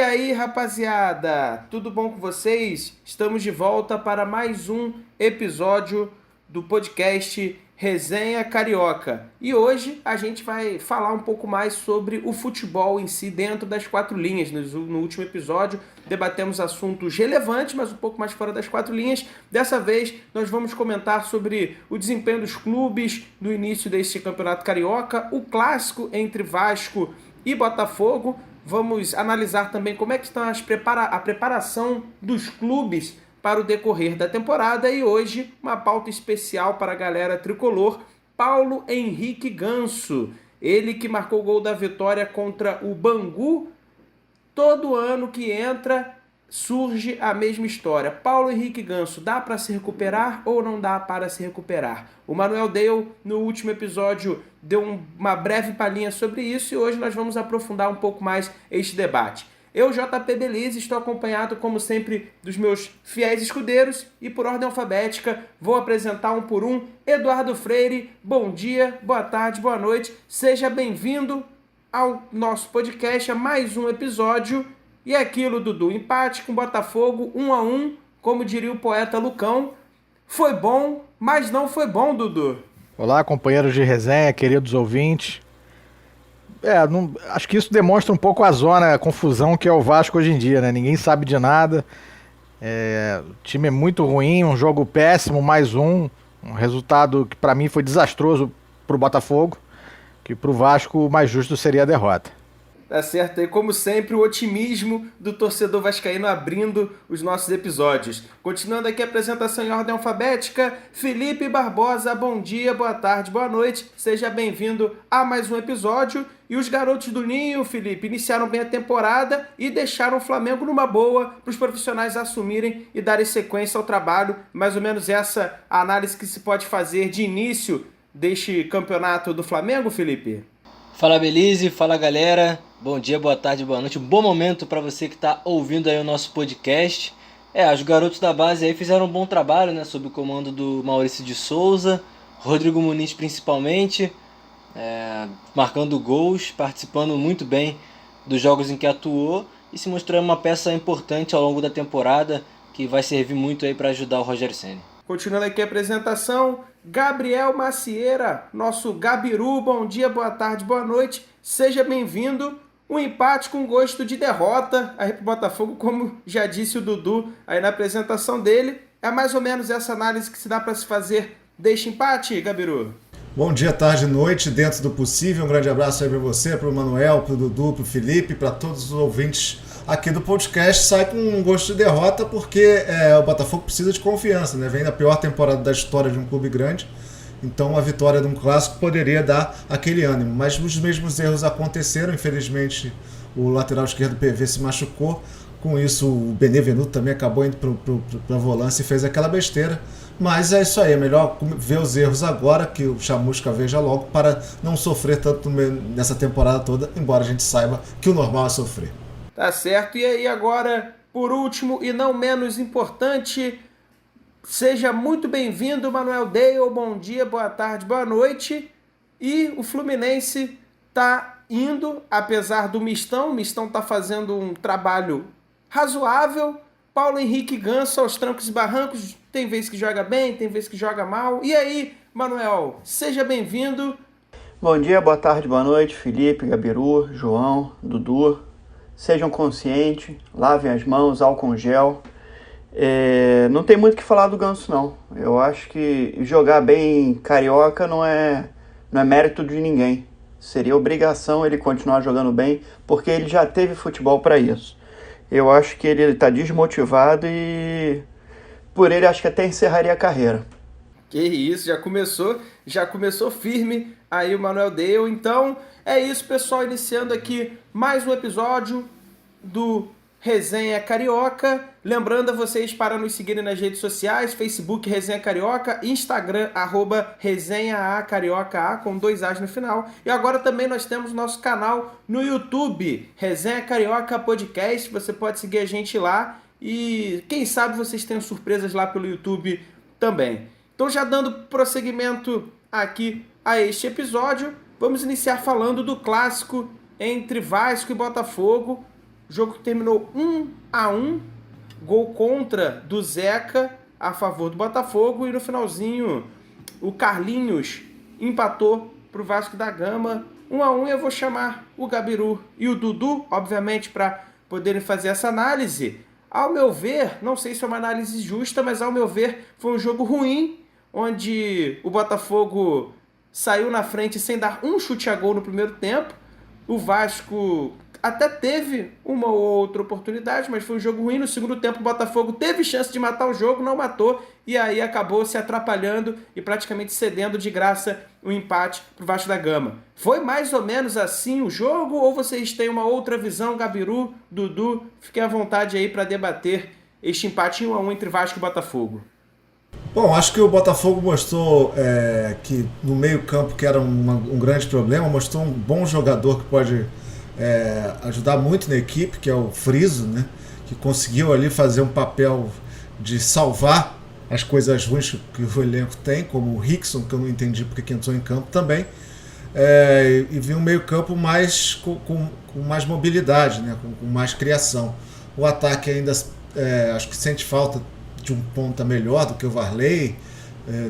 aí, rapaziada? Tudo bom com vocês? Estamos de volta para mais um episódio do podcast Resenha Carioca. E hoje a gente vai falar um pouco mais sobre o futebol em si dentro das quatro linhas. No último episódio debatemos assuntos relevantes, mas um pouco mais fora das quatro linhas. Dessa vez nós vamos comentar sobre o desempenho dos clubes no início deste campeonato carioca, o clássico entre Vasco e Botafogo. Vamos analisar também como é que está a preparação dos clubes para o decorrer da temporada e hoje uma pauta especial para a galera tricolor, Paulo Henrique Ganso, ele que marcou o gol da vitória contra o Bangu. Todo ano que entra surge a mesma história. Paulo Henrique Ganso, dá para se recuperar ou não dá para se recuperar? O Manuel Dale, no último episódio, deu uma breve palhinha sobre isso e hoje nós vamos aprofundar um pouco mais este debate. Eu, JP Belize, estou acompanhado, como sempre, dos meus fiéis escudeiros e, por ordem alfabética, vou apresentar um por um. Eduardo Freire, bom dia, boa tarde, boa noite. Seja bem-vindo ao nosso podcast, a mais um episódio. E é aquilo, Dudu, empate com Botafogo, 1-1, como diria o poeta Lucão. Foi bom, mas não foi bom, Dudu. Olá, companheiros de resenha, queridos ouvintes. Acho que isso demonstra um pouco a zona, a confusão que é o Vasco hoje em dia, né? Ninguém sabe de nada. O time é muito ruim, um jogo péssimo, mais um resultado que para mim foi desastroso para o Botafogo, que para o Vasco o mais justo seria a derrota. Tá certo, e como sempre o otimismo do torcedor vascaíno abrindo os nossos episódios. Continuando aqui a apresentação em ordem alfabética, Felipe Barbosa, bom dia, boa tarde, boa noite, seja bem-vindo a mais um episódio. E os garotos do Ninho, Felipe, iniciaram bem a temporada e deixaram o Flamengo numa boa para os profissionais assumirem e darem sequência ao trabalho. Mais ou menos essa a análise que se pode fazer de início deste campeonato do Flamengo, Felipe? Fala Belize, fala galera, bom dia, boa tarde, boa noite, um bom momento para você que está ouvindo aí o nosso podcast. Os garotos da base aí fizeram um bom trabalho, né, sob o comando do Maurício de Souza, Rodrigo Muniz principalmente, marcando gols, participando muito bem dos jogos em que atuou e se mostrando uma peça importante ao longo da temporada que vai servir muito aí para ajudar o Rogério Ceni. Continuando aqui a apresentação, Gabriel Macieira, nosso Gabiru, bom dia, boa tarde, boa noite, seja bem-vindo. Um empate com gosto de derrota aí pro Botafogo, como já disse o Dudu aí na apresentação dele. É mais ou menos essa análise que se dá para se fazer deste empate, Gabiru? Bom dia, tarde e noite, dentro do possível. Um grande abraço aí para você, para o Manuel, para o Dudu, para o Felipe, para todos os ouvintes aqui do podcast. Sai com um gosto de derrota porque o Botafogo precisa de confiança, né? Vem da pior temporada da história de um clube grande, então a vitória de um clássico poderia dar aquele ânimo. Mas os mesmos erros aconteceram, infelizmente o lateral esquerdo PV se machucou. Com isso o Benevenuto também acabou indo para a volância e fez aquela besteira. Mas é isso aí, é melhor ver os erros agora, que o Chamusca veja logo, para não sofrer tanto nessa temporada toda, embora a gente saiba que o normal é sofrer. Tá certo, e aí agora, por último e não menos importante, seja muito bem-vindo, Manuel Dale, bom dia, boa tarde, boa noite. E o Fluminense tá indo, apesar do Mistão, o Mistão tá fazendo um trabalho razoável. Paulo Henrique Ganso aos trancos e barrancos, tem vezes que joga bem, tem vezes que joga mal. E aí, Manuel, seja bem-vindo. Bom dia, boa tarde, boa noite, Felipe, Gabiru, João, Dudu. Sejam conscientes, lavem as mãos, álcool gel. Não tem muito o que falar do Ganso, não. Eu acho que jogar bem carioca não é mérito de ninguém. Seria obrigação ele continuar jogando bem, porque ele já teve futebol para isso. Eu acho que ele está desmotivado e por ele acho que até encerraria a carreira. Que isso, já começou firme aí o Manuel Dale. Então é isso, pessoal, iniciando aqui mais um episódio do Resenha Carioca. Lembrando a vocês para nos seguirem nas redes sociais, Facebook Resenha Carioca, Instagram @resenha carioca com 2 As no final. E agora também nós temos nosso canal no YouTube, Resenha Carioca Podcast. Você pode seguir a gente lá e quem sabe vocês tenham surpresas lá pelo YouTube também. Então, já dando prosseguimento aqui a este episódio, vamos iniciar falando do clássico entre Vasco e Botafogo. O jogo terminou 1-1, gol contra do Zeca a favor do Botafogo, e no finalzinho o Carlinhos empatou para o Vasco da Gama. 1-1, eu vou chamar o Gabiru e o Dudu, obviamente, para poderem fazer essa análise. Ao meu ver, não sei se é uma análise justa, mas ao meu ver foi um jogo ruim, onde o Botafogo saiu na frente sem dar um chute a gol no primeiro tempo. O Vasco até teve uma ou outra oportunidade, mas foi um jogo ruim. No segundo tempo o Botafogo teve chance de matar o jogo, não matou, e aí acabou se atrapalhando e praticamente cedendo de graça o empate para o Vasco da Gama. Foi mais ou menos assim o jogo, ou vocês têm uma outra visão? Gabiru, Dudu, fiquem à vontade aí para debater este empate 1-1 entre Vasco e Botafogo. Bom, acho que o Botafogo mostrou que no meio-campo, que era um grande problema, mostrou um bom jogador que pode ajudar muito na equipe, que é o Friso, né? Que conseguiu ali fazer um papel de salvar as coisas ruins que o elenco tem, como o Rickson, que eu não entendi porque que entrou em campo também, e vi um meio-campo mais com mais mobilidade, né? Com mais criação. O ataque ainda acho que sente falta de um ponta melhor do que o Varley,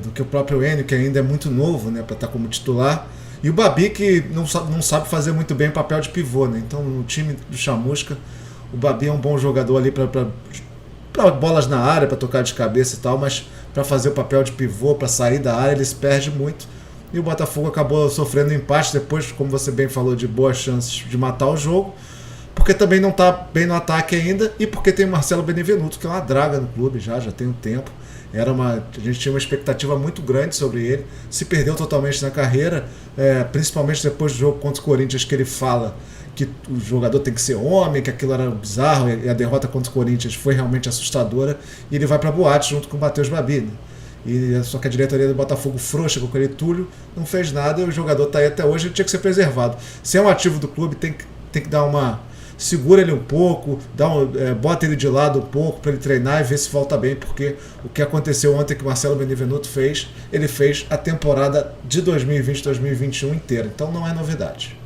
do que o próprio Enio, que ainda é muito novo, né, para estar como titular, e o Babi, que não sabe fazer muito bem o papel de pivô, né? Então no time do Chamusca o Babi é um bom jogador ali para bolas na área, para tocar de cabeça e tal, mas para fazer o papel de pivô, para sair da área, ele se perde muito, e o Botafogo acabou sofrendo empate depois, como você bem falou, de boas chances de matar o jogo, porque também não está bem no ataque ainda, e porque tem o Marcelo Benevenuto, que é uma draga no clube, já tem um tempo. A gente tinha uma expectativa muito grande sobre ele, se perdeu totalmente na carreira, principalmente depois do jogo contra o Corinthians, que ele fala que o jogador tem que ser homem, que aquilo era bizarro, e a derrota contra o Corinthians foi realmente assustadora, e ele vai para boate junto com o Matheus Babi, né? Só que a diretoria do Botafogo, frouxa com aquele Túlio, não fez nada, e o jogador está aí até hoje, ele tinha que ser preservado. Se é um ativo do clube, tem que dar uma... segura ele um pouco, bota ele de lado um pouco para ele treinar e ver se volta bem, porque o que aconteceu ontem que o Marcelo Benevenuto fez, ele fez a temporada de 2020-2021 inteira, então não é novidade.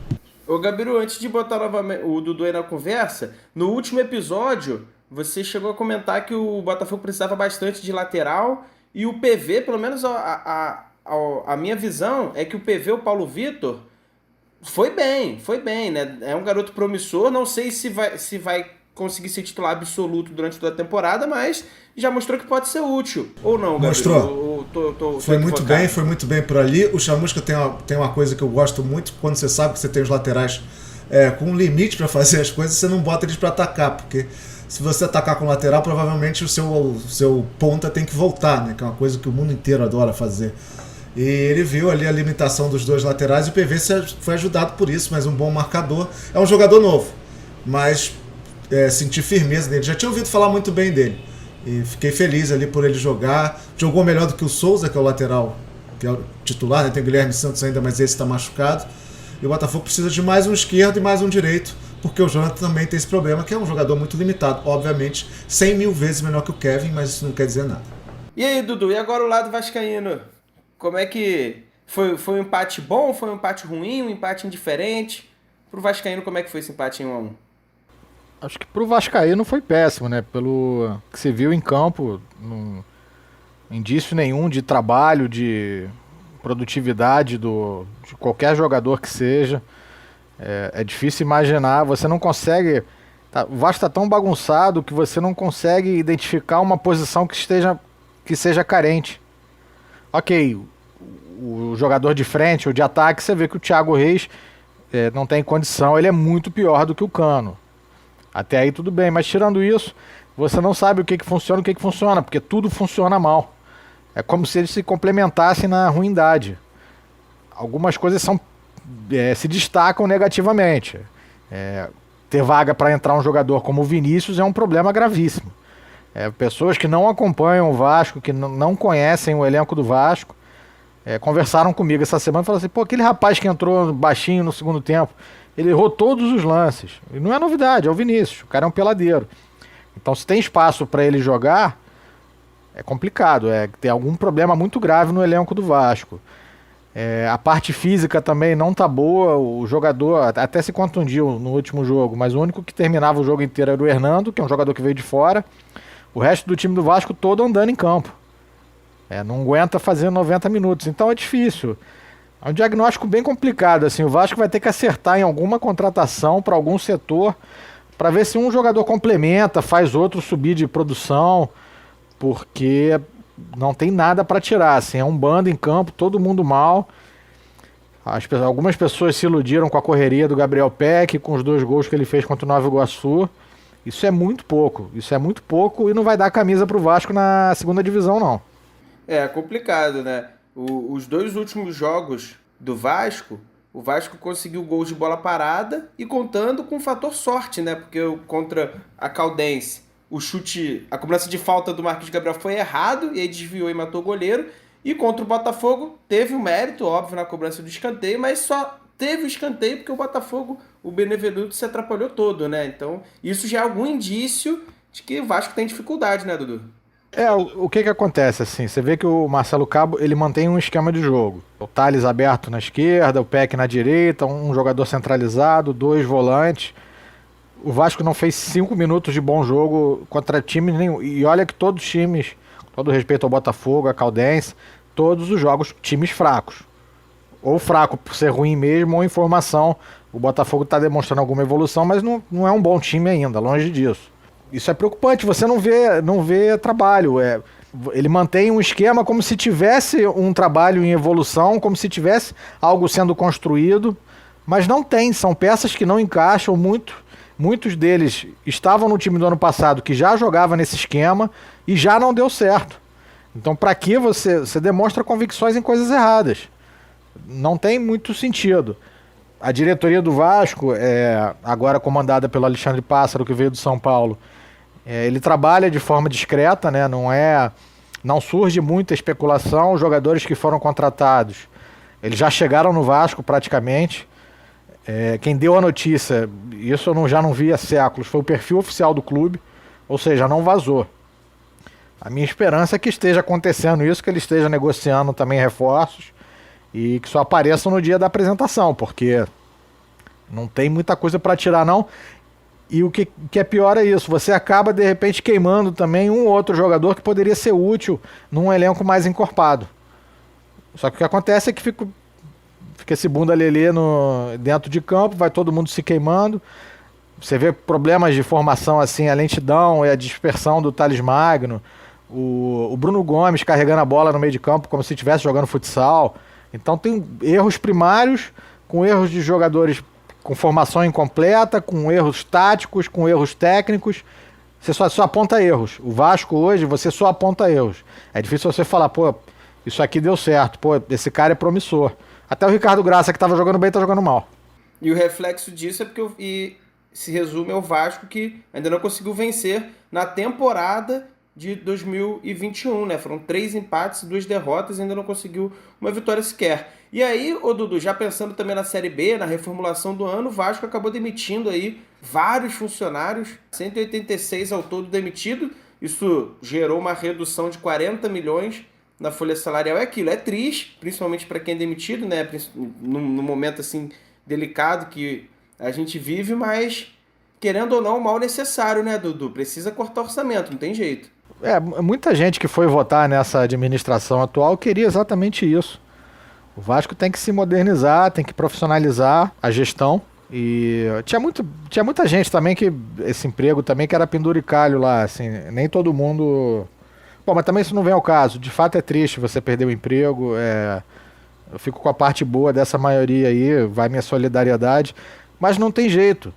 Ô Gabiru, antes de botar novamente o Dudu aí na conversa, no último episódio você chegou a comentar que o Botafogo precisava bastante de lateral, e o PV, pelo menos a minha visão é que o PV, o Paulo Vitor, foi bem, né? É um garoto promissor, não sei se vai conseguir ser titular absoluto durante toda a temporada, mas já mostrou que pode ser útil, ou não, Gabriel? Mostrou. Foi muito bem por ali. O Chamusca tem uma coisa que eu gosto muito, quando você sabe que você tem os laterais com um limite para fazer as coisas, você não bota eles para atacar, porque se você atacar com o lateral, provavelmente o seu ponta tem que voltar, né? Que é uma coisa que o mundo inteiro adora fazer. E ele viu ali a limitação dos dois laterais, e o PV foi ajudado por isso, mas um bom marcador. É um jogador novo, mas senti firmeza nele. Já tinha ouvido falar muito bem dele, e fiquei feliz ali por ele jogar. Jogou melhor do que o Souza, que é o lateral, que é o titular, né? Tem o Guilherme Santos ainda, mas esse está machucado. E o Botafogo precisa de mais um esquerdo e mais um direito, porque o Jonathan também tem esse problema, que é um jogador muito limitado, obviamente 100 mil vezes menor que o Kevin, mas isso não quer dizer nada. E aí, Dudu, e agora o lado vascaíno? Como é que foi um empate bom, foi um empate ruim, um empate indiferente? Pro vascaíno, como é que foi esse empate em 1-1? Acho que pro vascaíno foi péssimo, né? Pelo que você viu em campo, não indício nenhum de trabalho, de produtividade de qualquer jogador que seja. É difícil imaginar, você não consegue... o Vasco está tão bagunçado que você não consegue identificar uma posição que seja carente. Ok, o jogador de frente ou de ataque, você vê que o Thiago Reis não tem condição, ele é muito pior do que o Cano. Até aí tudo bem, mas tirando isso, você não sabe o que funciona e o que funciona, porque tudo funciona mal. É como se eles se complementassem na ruindade. Algumas coisas se destacam negativamente. Ter vaga para entrar um jogador como o Vinícius é um problema gravíssimo. Pessoas que não acompanham o Vasco, que não conhecem o elenco do Vasco, conversaram comigo essa semana e falaram assim, pô, aquele rapaz que entrou baixinho no segundo tempo, ele errou todos os lances. E não é novidade, é o Vinícius, o cara é um peladeiro. Então se tem espaço para ele jogar, é complicado, tem algum problema muito grave no elenco do Vasco. A parte física também não tá boa, o jogador até se contundiu no último jogo, mas o único que terminava o jogo inteiro era o Hernando, que é um jogador que veio de fora. O resto do time do Vasco todo andando em campo. Não aguenta fazer 90 minutos, então é difícil. É um diagnóstico bem complicado, assim, o Vasco vai ter que acertar em alguma contratação para algum setor, para ver se um jogador complementa, faz outro subir de produção, porque não tem nada para tirar, assim, é um bando em campo, todo mundo mal. Algumas pessoas se iludiram com a correria do Gabriel Peck, com os 2 gols que ele fez contra o Nova Iguaçu. Isso é muito pouco e não vai dar camisa pro Vasco na segunda divisão, não. É complicado, né? Os 2 últimos jogos do Vasco, o Vasco conseguiu gols de bola parada e contando com o fator sorte, né? Porque contra a Caldense, o chute, a cobrança de falta do Marquinhos Gabriel foi errado e aí desviou e matou o goleiro. E contra o Botafogo teve um mérito, óbvio, na cobrança do escanteio, mas só teve o escanteio porque o Botafogo, o Benevenuto se atrapalhou todo, né? Então isso já é algum indício de que o Vasco tem dificuldade, né, Dudu? O que acontece, assim, você vê que o Marcelo Cabo, ele mantém um esquema de jogo. O Thales aberto na esquerda, o Peck na direita, um jogador centralizado, 2 volantes. O Vasco não fez 5 minutos de bom jogo contra time nenhum. E olha que todos os times, com todo respeito ao Botafogo, a Caldense, todos os jogos, times fracos. Ou fraco por ser ruim mesmo, ou em formação. O Botafogo está demonstrando alguma evolução, mas não é um bom time ainda, longe disso. Isso é preocupante, você não vê trabalho. Ele mantém um esquema como se tivesse um trabalho em evolução, como se tivesse algo sendo construído, mas não tem, são peças que não encaixam muito. Muitos deles estavam no time do ano passado, que já jogava nesse esquema e já não deu certo. Então, para que você demonstra convicções em coisas erradas? Não tem muito sentido. A diretoria do Vasco, agora comandada pelo Alexandre Pássaro, que veio do São Paulo, ele trabalha de forma discreta, né? Não surge muita especulação. Os jogadores que foram contratados, eles já chegaram no Vasco praticamente. Quem deu a notícia, isso eu já não vi há séculos, foi o perfil oficial do clube, ou seja, não vazou. A minha esperança é que esteja acontecendo isso, que ele esteja negociando também reforços e que só apareçam no dia da apresentação, porque não tem muita coisa para tirar não. E o que é pior é isso, você acaba de repente queimando também um ou outro jogador que poderia ser útil num elenco mais encorpado. Só que o que acontece é que fica esse bunda lelê dentro de campo, vai todo mundo se queimando. Você vê problemas de formação assim, a lentidão e a dispersão do Thales Magno, o Bruno Gomes carregando a bola no meio de campo como se estivesse jogando futsal. Então tem erros primários, com erros de jogadores com formação incompleta, com erros táticos, com erros técnicos. Você só aponta erros. O Vasco hoje, você só aponta erros. É difícil você falar, pô, isso aqui deu certo, pô, esse cara é promissor. Até o Ricardo Graça, que estava jogando bem, está jogando mal. E o reflexo disso é porque se resume ao Vasco, que ainda não conseguiu vencer na temporada de 2021, né? Foram 3 empates e 2 derrotas e ainda não conseguiu uma vitória sequer. E aí, ô Dudu, já pensando também na Série B, na reformulação do ano, o Vasco acabou demitindo aí vários funcionários, 186 ao todo demitido. Isso gerou uma redução de 40 milhões na folha salarial. É aquilo, é triste, principalmente para quem é demitido, né? No momento assim delicado que a gente vive, mas querendo ou não, o mal necessário, né, Dudu? Precisa cortar orçamento, não tem jeito. Muita gente que foi votar nessa administração atual queria exatamente isso. O Vasco tem que se modernizar, tem que profissionalizar a gestão. E tinha muita gente também que esse emprego também que era penduricalho lá, assim, nem todo mundo. Bom, mas também isso não vem ao caso. De fato é triste você perder o emprego. Eu fico com a parte boa dessa maioria aí, vai minha solidariedade, mas não tem jeito.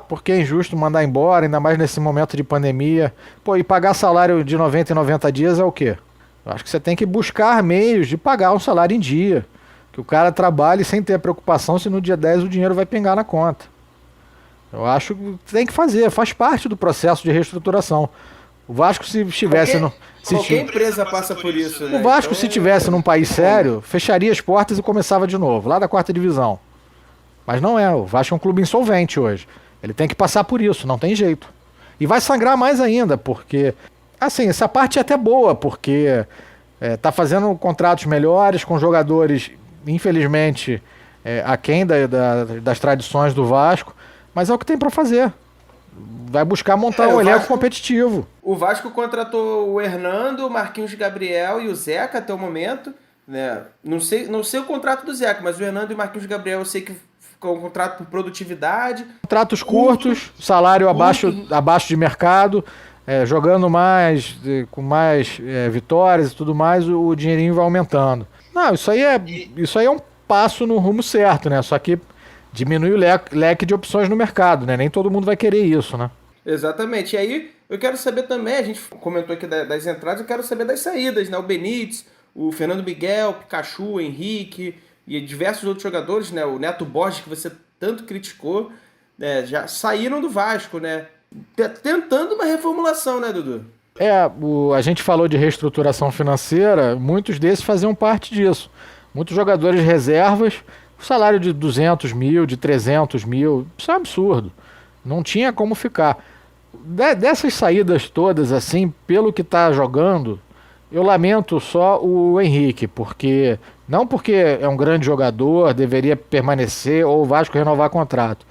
Porque é injusto mandar embora, ainda mais nesse momento de pandemia. Pô, e pagar salário de 90 em 90 dias é o quê? Eu acho que você tem que buscar meios de pagar um salário em dia. Que o cara trabalhe sem ter a preocupação se no dia 10 o dinheiro vai pingar na conta. Eu acho que tem que fazer, faz parte do processo de reestruturação. O Vasco, se estivesse qualquer empresa passa por isso, né? O Vasco, se estivesse num país sério, fecharia as portas e começava de novo, lá da 4ª divisão. Mas não é, o Vasco é um clube insolvente hoje. Ele tem que passar por isso, não tem jeito. E vai sangrar mais ainda, porque... Assim, essa parte é até boa, porque tá fazendo contratos melhores com jogadores infelizmente, aquém das tradições do Vasco, mas é o que tem para fazer. Vai buscar montar um elenco competitivo. O Vasco contratou o Hernando, o Marquinhos Gabriel e o Zeca até o momento, né? Não sei o contrato do Zeca, mas o Hernando e o Marquinhos Gabriel eu sei que ficou um contrato por produtividade. Contratos curtos, salário abaixo de mercado, jogando mais, com mais vitórias e tudo mais, o dinheirinho vai aumentando. Não, isso aí é um passo no rumo certo, né? Só que diminui o leque de opções no mercado, né? Nem todo mundo vai querer isso, né? Exatamente. E aí, eu quero saber também, a gente comentou aqui das entradas, eu quero saber das saídas, né? O Benítez, o Fernando Miguel, o Pikachu, o Henrique e diversos outros jogadores, né? O Neto Borges, que você tanto criticou, né? Já saíram do Vasco, né? Tentando uma reformulação, né, Dudu? A gente falou de reestruturação financeira, muitos desses faziam parte disso. Muitos jogadores reservas, salário de 200 mil, de 300 mil, isso é um absurdo. Não tinha como ficar. Dessas saídas todas, assim, pelo que está jogando, eu lamento só o Henrique, não porque é um grande jogador, deveria permanecer ou o Vasco renovar contrato.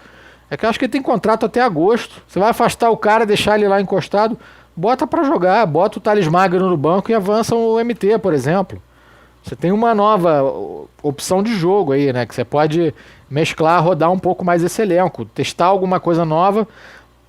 É que eu acho que ele tem contrato até agosto. Você vai afastar o cara, deixar ele lá encostado, bota para jogar, bota o Thales Magno no banco e avança o MT, por exemplo. Você tem uma nova opção de jogo aí, né? Que você pode mesclar, rodar um pouco mais esse elenco, testar alguma coisa nova,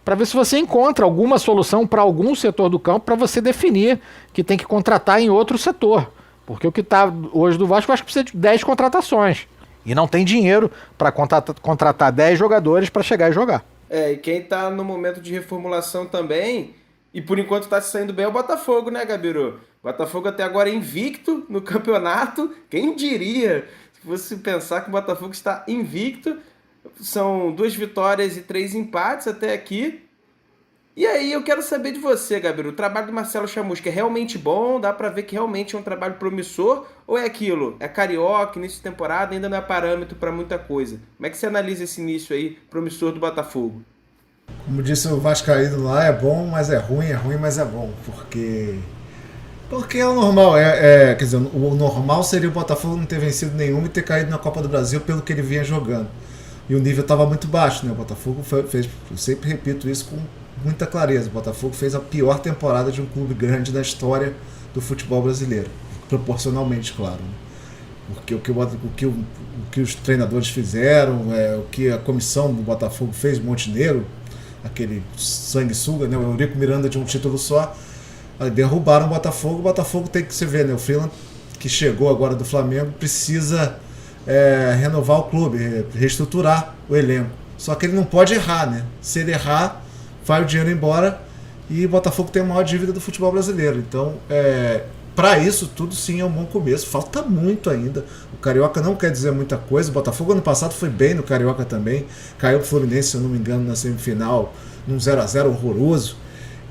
para ver se você encontra alguma solução para algum setor do campo para você definir que tem que contratar em outro setor. Porque o que está hoje do Vasco, eu acho que precisa de 10 contratações. E não tem dinheiro para contratar 10 jogadores para chegar e jogar. E quem está no momento de reformulação também, e por enquanto está se saindo bem, é o Botafogo, né, Gabiru? Botafogo até agora invicto no campeonato. Quem diria, se você pensar que o Botafogo está invicto, são 2 vitórias e 3 empates até aqui. E aí eu quero saber de você, Gabiru, o trabalho do Marcelo Chamusca é realmente bom? Dá pra ver que realmente é um trabalho promissor? Ou é aquilo? É carioca, início de temporada, ainda não é parâmetro pra muita coisa. Como é que você analisa esse início aí promissor do Botafogo? Como disse o Vascaíno lá, é bom, mas é ruim, mas é bom. Porque é o normal. Quer dizer, o normal seria o Botafogo não ter vencido nenhum e ter caído na Copa do Brasil pelo que ele vinha jogando. E o nível estava muito baixo, né? O Botafogo fez, eu sempre repito isso com muita clareza, o Botafogo fez a pior temporada de um clube grande na história do futebol brasileiro, proporcionalmente, claro. Porque o que os treinadores fizeram, o que a comissão do Botafogo fez, Montenegro, aquele sanguessuga, né? O Eurico Miranda de um título só, derrubaram o Botafogo tem que se ver, né? O Freeland, que chegou agora do Flamengo, precisa renovar o clube, reestruturar o elenco. Só que ele não pode errar, né? Se ele errar, vai o dinheiro embora e o Botafogo tem a maior dívida do futebol brasileiro. Então, para isso, tudo sim é um bom começo. Falta muito ainda. O Carioca não quer dizer muita coisa. O Botafogo ano passado foi bem no Carioca também. Caiu pro Fluminense, se eu não me engano, na semifinal, num 0x0 horroroso.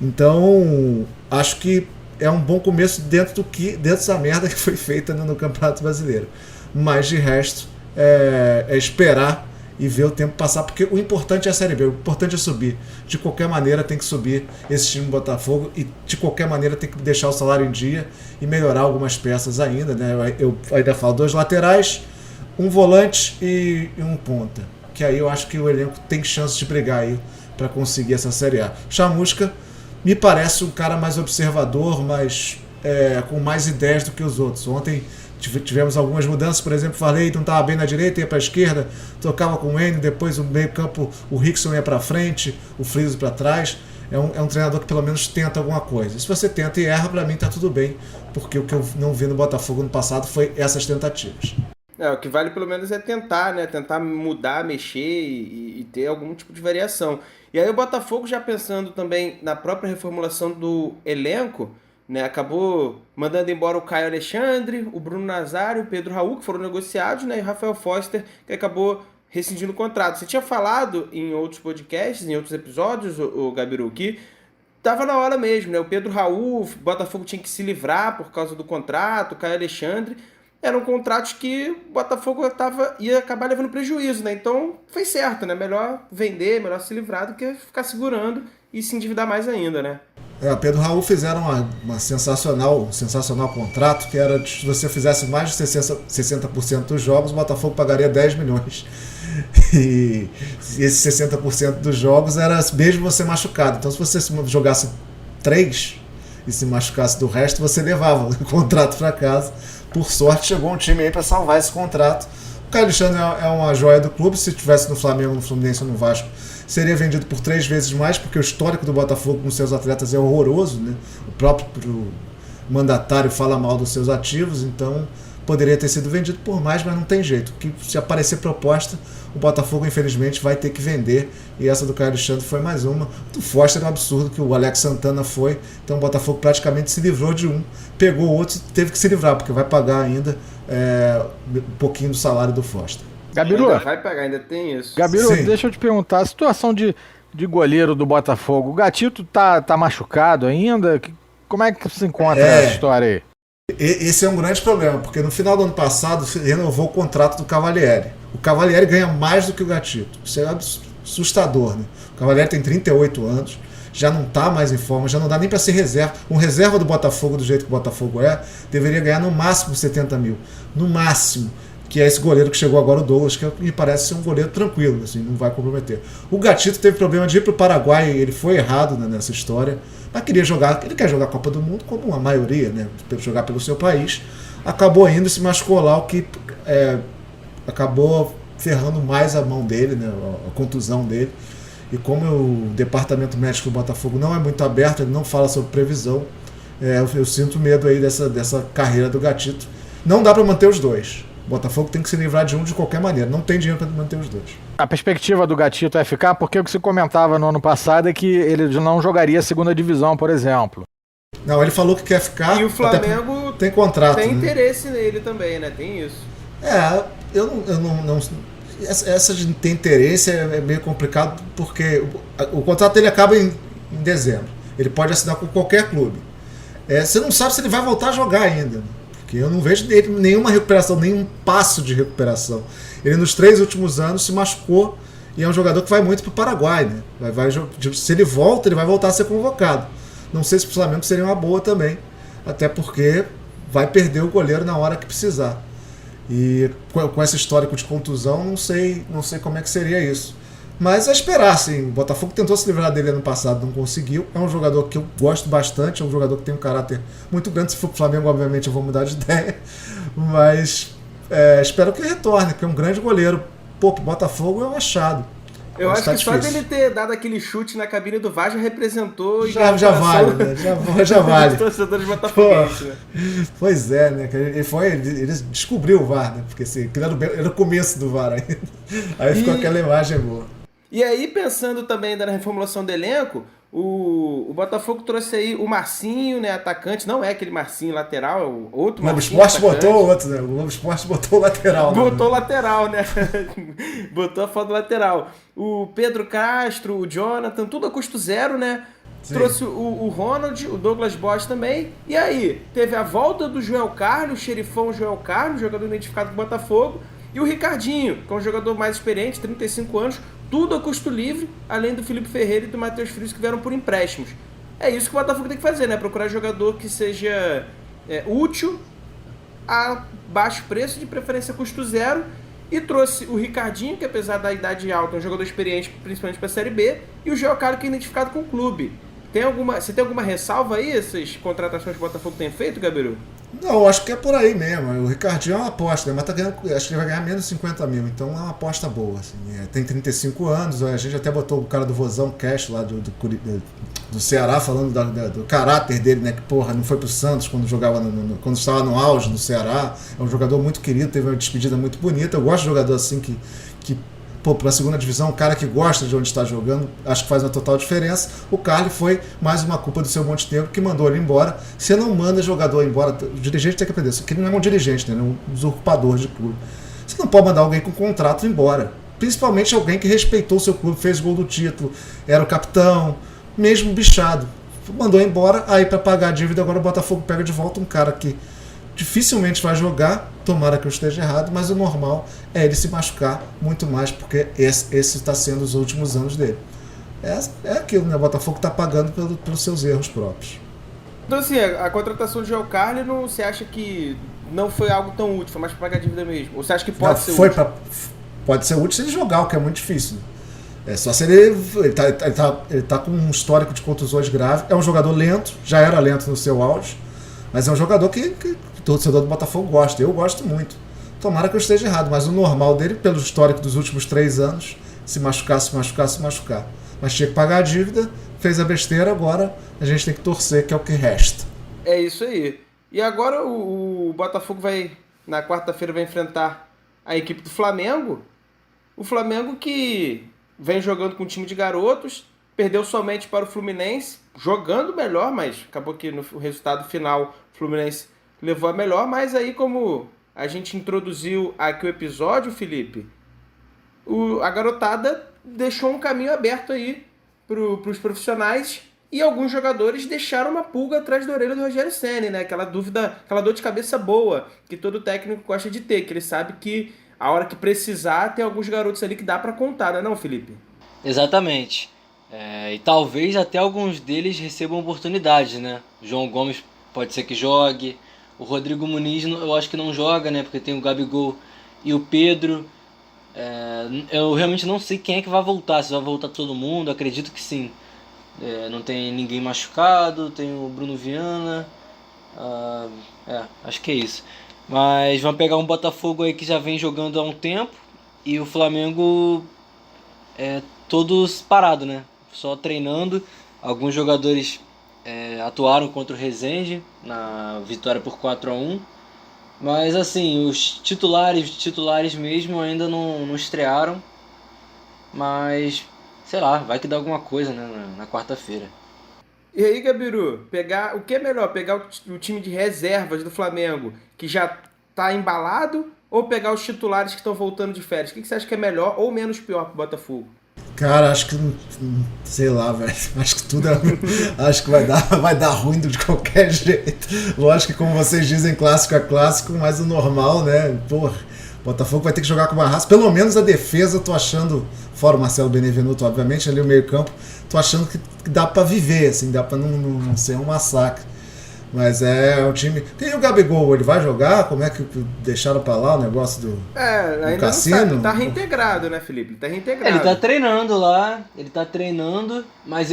Então, acho que é um bom começo dentro dessa merda que foi feita no Campeonato Brasileiro. Mas, de resto, é esperar e ver o tempo passar, porque o importante é a Série B, o importante é subir. De qualquer maneira tem que subir esse time do Botafogo e de qualquer maneira tem que deixar o salário em dia e melhorar algumas peças ainda, né? Eu ainda falo 2 laterais, um volante e um ponta, que aí eu acho que o elenco tem chance de brigar aí para conseguir essa Série A. Chamusca me parece um cara mais observador, com mais ideias do que os outros. Ontem tivemos algumas mudanças, por exemplo, Farley não estava bem na direita, ia para a esquerda, tocava com o Enio, depois o meio campo, o Rickson ia para frente, o Friso para trás. É um treinador que pelo menos tenta alguma coisa. Se você tenta e erra, para mim tá tudo bem, porque o que eu não vi no Botafogo no passado foi essas tentativas. O que vale pelo menos é tentar, né? Tentar mudar, mexer e ter algum tipo de variação. E aí o Botafogo, já pensando também na própria reformulação do elenco, né, acabou mandando embora o Caio Alexandre, o Bruno Nazário, o Pedro Raul, que foram negociados, né, e o Rafael Foster, que acabou rescindindo o contrato. Você tinha falado em outros podcasts, em outros episódios, o Gabiru, que estava na hora mesmo, né? O Pedro Raul, o Botafogo tinha que se livrar por causa do contrato, o Caio Alexandre. Eram contratos que o Botafogo ia acabar levando prejuízo, né? Então foi certo, né? Melhor vender, melhor se livrar do que ficar segurando e se endividar mais ainda, né? Pedro Raul fizeram uma sensacional contrato, que era se você fizesse mais de 60% dos jogos, o Botafogo pagaria 10 milhões. E esse 60% dos jogos era mesmo você machucado. Então se você jogasse 3 e se machucasse do resto, você levava o contrato para casa. Por sorte, chegou um time aí para salvar esse contrato. O Caio Alexandre é uma joia do clube. Se estivesse no Flamengo, no Fluminense ou no Vasco, seria vendido por 3 vezes mais, porque o histórico do Botafogo com seus atletas é horroroso, né? O próprio mandatário fala mal dos seus ativos, então poderia ter sido vendido por mais, mas não tem jeito. Se aparecer proposta, o Botafogo infelizmente vai ter que vender, e essa do Caio Alexandre foi mais uma. Do Foster é um absurdo que o Alex Santana foi, então o Botafogo praticamente se livrou de um, pegou outro, teve que se livrar, porque vai pagar ainda um pouquinho do salário do Foster. Gabiru, Ainda vai pagar, ainda tem isso. Gabiru, Sim. deixa eu te perguntar, a situação de goleiro do Botafogo, o Gatito tá machucado ainda? Como é que se encontra essa história aí? Esse é um grande problema, porque no final do ano passado renovou o contrato do Cavalieri. O Cavalieri ganha mais do que o Gatito. Isso é assustador, né? O Cavalieri tem 38 anos, já não está mais em forma, já não dá nem para ser reserva. Um reserva do Botafogo, do jeito que o Botafogo deveria ganhar no máximo 70 mil. No máximo. Que é esse goleiro que chegou agora, o Douglas, que me parece ser um goleiro tranquilo, assim, não vai comprometer. O Gatito teve problema de ir para o Paraguai, ele foi errado, né, nessa história, mas ele quer jogar a Copa do Mundo, como a maioria, né, jogar pelo seu país. Acabou indo e se machucou lá, o que acabou ferrando mais a mão dele, né, a contusão dele. E como o departamento médico do Botafogo não é muito aberto, ele não fala sobre previsão, eu sinto medo aí dessa carreira do Gatito. Não dá para manter os dois. O Botafogo tem que se livrar de um de qualquer maneira. Não tem dinheiro para manter os dois. A perspectiva do Gatito é ficar, porque o que se comentava no ano passado é que ele não jogaria a segunda divisão, por exemplo. Não, ele falou que quer ficar. E o Flamengo tem contrato. Tem né? interesse nele também, né? Tem isso. Eu não essa de ter interesse é meio complicado, porque o contrato dele acaba em dezembro. Ele pode assinar com qualquer clube. Você não sabe se ele vai voltar a jogar ainda, né? Eu não vejo dele nenhuma recuperação, nenhum passo de recuperação. Ele nos 3 últimos anos se machucou e é um jogador que vai muito para o Paraguai, né? Se ele volta, ele vai voltar a ser convocado. Não sei se o Flamengo seria uma boa também, até porque vai perder o goleiro na hora que precisar. E com esse histórico de contusão, não sei como é que seria isso. Mas é esperar, sim. O Botafogo tentou se livrar dele ano passado, não conseguiu. É um jogador que eu gosto bastante, é um jogador que tem um caráter muito grande. Se for pro Flamengo, obviamente, eu vou mudar de ideia. Mas espero que ele retorne, porque é um grande goleiro. Pô, pro Botafogo é um achado. Eu acho que difícil. só dele ter dado aquele chute na cabine do Vasco representou... Já vale, né? Já vale. Torcedores botafoguenses, né? Pois é, né? Ele descobriu o VAR, né? Porque assim, era o começo do VAR ainda. Aí ficou aquela imagem boa. E aí, pensando também na reformulação do elenco, o Botafogo trouxe aí o Marcinho, né, atacante, não é aquele Marcinho lateral, é o outro Marcinho. O Globo Esporte botou outro, né? O Globo Esporte botou o lateral. Botou o lateral, né? Botou a foto do lateral. O Pedro Castro, o Jonathan, tudo a custo zero, né? Sim. Trouxe o Ronald, o Douglas Bosch também. E aí, teve a volta do Joel Carlos, o xerifão Joel Carlos, jogador identificado com o Botafogo, e o Ricardinho, que é um jogador mais experiente, 35 anos, tudo a custo livre, além do Felipe Ferreira e do Matheus Frios, que vieram por empréstimos. É isso que o Botafogo tem que fazer, né? Procurar jogador que seja útil, a baixo preço, de preferência custo zero, e trouxe o Ricardinho, que apesar da idade alta, é um jogador experiente, principalmente para a Série B, e o Joel Carlos, que é identificado com o clube. Você tem alguma ressalva aí, essas contratações que o Botafogo tem feito, Gabiru? Não, acho que é por aí mesmo. O Ricardinho é uma aposta, né? Mas tá ganhando, acho que ele vai ganhar menos de 50 mil, então é uma aposta boa. Assim. Tem 35 anos, a gente até botou o cara do Vozão Cash lá do Ceará, falando do caráter dele, né? Que porra, não foi pro Santos quando jogava quando estava no auge no Ceará. É um jogador muito querido, teve uma despedida muito bonita. Eu gosto de jogador assim que para a segunda divisão, um cara que gosta de onde está jogando, acho que faz uma total diferença. O Carly foi mais uma culpa do seu Montenegro, que mandou ele embora. Você não manda jogador embora, o dirigente tem que aprender. Isso aqui não é um dirigente, né? É um usurpador de clube. Você não pode mandar alguém com contrato embora. Principalmente alguém que respeitou o seu clube, fez gol do título, era o capitão, mesmo bichado. Mandou embora, aí para pagar a dívida, agora o Botafogo pega de volta um cara que dificilmente vai jogar, tomara que eu esteja errado, mas o normal é ele se machucar muito mais, porque esse está sendo os últimos anos dele. É aquilo, né? O Botafogo está pagando pelos seus erros próprios. Então, assim, a contratação de João Carlos, você acha que não foi algo tão útil, foi mais pra pagar a dívida mesmo? Ou você acha que pode ser útil? Pode ser útil se ele jogar, o que é muito difícil. É só se ele tá com um histórico de contusões graves. É um jogador lento, já era lento no seu auge, mas é um jogador que o torcedor do Botafogo gosta. Eu gosto muito. Tomara que eu esteja errado, mas o normal dele, pelo histórico dos últimos 3 anos, se machucar. Mas tinha que pagar a dívida, fez a besteira, agora a gente tem que torcer, que é o que resta. É isso aí. E agora o Botafogo na quarta-feira, vai enfrentar a equipe do Flamengo. O Flamengo que vem jogando com um time de garotos, perdeu somente para o Fluminense, jogando melhor, mas acabou que no resultado final o Fluminense levou a melhor. Mas aí, como a gente introduziu aqui o episódio, Felipe, a garotada deixou um caminho aberto aí para os profissionais, e alguns jogadores deixaram uma pulga atrás da orelha do Rogério Ceni, né? Aquela dúvida, aquela dor de cabeça boa que todo técnico gosta de ter, que ele sabe que a hora que precisar tem alguns garotos ali que dá para contar, não é, Felipe? Exatamente. E talvez até alguns deles recebam oportunidades, né? O João Gomes pode ser que jogue. O Rodrigo Muniz eu acho que não joga, né? Porque tem o Gabigol e o Pedro. Eu realmente não sei quem é que vai voltar. Se vai voltar todo mundo, acredito que sim. Não tem ninguém machucado, tem o Bruno Viana. Acho que é isso. Mas vamos pegar um Botafogo aí que já vem jogando há um tempo, e o Flamengo todos parados, né? Só treinando. Alguns jogadores atuaram contra o Resende na vitória por 4-1. Mas assim, os titulares mesmo ainda não estrearam. Mas, sei lá, vai que dá alguma coisa, né, na quarta-feira. E aí, Gabiru, o que é melhor? Pegar o time de reservas do Flamengo, que já tá embalado, ou pegar os titulares que estão voltando de férias? O que você acha que é melhor ou menos pior pro Botafogo? Cara, acho que, sei lá, velho, acho que tudo acho que vai dar ruim de qualquer jeito. Lógico que, como vocês dizem, clássico é clássico, mas o normal, né, porra, Botafogo vai ter que jogar com uma raça. Pelo menos a defesa, tô achando, fora o Marcelo Benevenuto, obviamente, ali o meio campo, tô achando que dá pra viver, assim, dá pra não ser um massacre. Mas é um time... Tem o Gabigol, ele vai jogar? Como é que deixaram pra lá o negócio do ainda cassino? não sabe. Tá reintegrado, né, Felipe? Ele tá reintegrado. Ele tá treinando lá, mas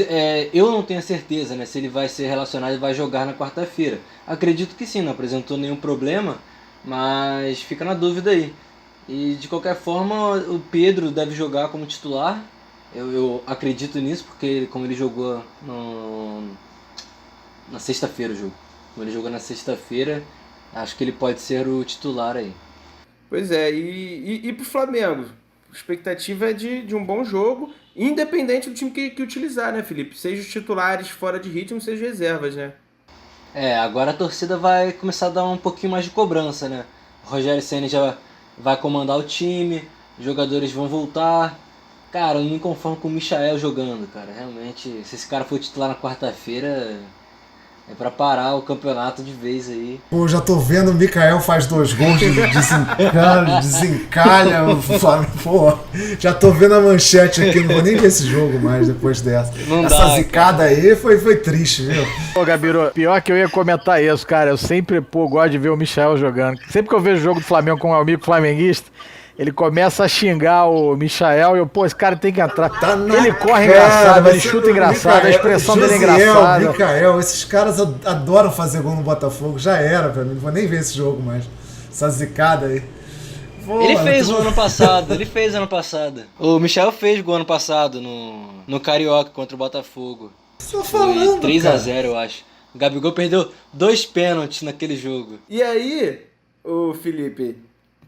eu não tenho certeza, né, se ele vai ser relacionado e vai jogar na quarta-feira. Acredito que sim, não apresentou nenhum problema, mas fica na dúvida aí. E de qualquer forma, o Pedro deve jogar como titular. Eu acredito nisso, porque como ele jogou na sexta-feira o jogo. Como ele jogou na sexta-feira, acho que ele pode ser o titular aí. Pois é, e pro Flamengo? A expectativa é de um bom jogo, independente do time que utilizar, né, Felipe? Seja os titulares fora de ritmo, seja reservas, né? Agora a torcida vai começar a dar um pouquinho mais de cobrança, né? O Rogério Ceni já vai comandar o time, os jogadores vão voltar. Cara, eu não me conformo com o Michael jogando, cara. Realmente, se esse cara for titular na quarta-feira, é pra parar o campeonato de vez aí. Pô, já tô vendo o Mikael faz 2 gols, desencalha o Flamengo. Pô, já tô vendo a manchete aqui, não vou nem ver esse jogo mais depois dessa. Essa zicada aí foi triste, viu? Pô, Gabiru, pior que eu ia comentar isso, cara. Eu sempre, gosto de ver o Michael jogando. Sempre que eu vejo o jogo do Flamengo com um amigo flamenguista, ele começa a xingar o Michael e esse cara tem que entrar. Ele corre engraçado, ele chuta engraçado, a expressão dele é engraçada. Mikael, esses caras adoram fazer gol no Botafogo, já era pra mim, não vou nem ver esse jogo mais. Essa zicada aí. Pô, ele fez o ano passado, O Michael fez gol ano passado no Carioca contra o Botafogo. Tô falando, foi 3-0, eu acho. O Gabigol perdeu 2 pênaltis naquele jogo. E aí, o Felipe,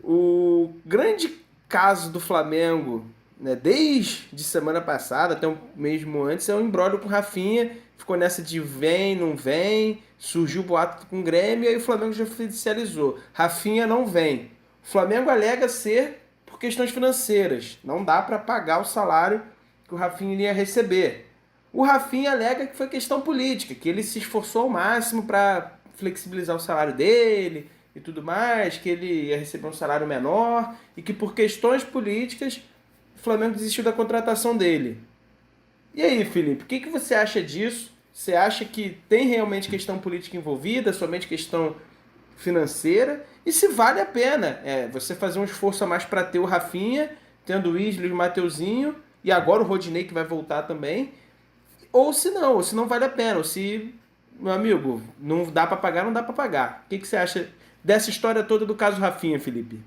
o grande caso do Flamengo, né, desde semana passada, até mesmo antes, é o imbróglio com o Rafinha. Ficou nessa de vem, não vem, surgiu o boato com o Grêmio e aí o Flamengo já oficializou. Rafinha não vem. O Flamengo alega ser por questões financeiras. Não dá para pagar o salário que o Rafinha ia receber. O Rafinha alega que foi questão política, que ele se esforçou ao máximo para flexibilizar o salário dele e tudo mais, que ele ia receber um salário menor e que por questões políticas o Flamengo desistiu da contratação dele. E aí, Felipe, o que você acha disso? Você acha que tem realmente questão política envolvida, somente questão financeira? E se vale a pena você fazer um esforço a mais para ter o Rafinha, tendo o Isla e o Mateuzinho, e agora o Rodinei que vai voltar também, ou se não vale a pena, ou se, meu amigo, não dá para pagar, não dá para pagar. O que você acha dessa história toda do caso Rafinha, Felipe?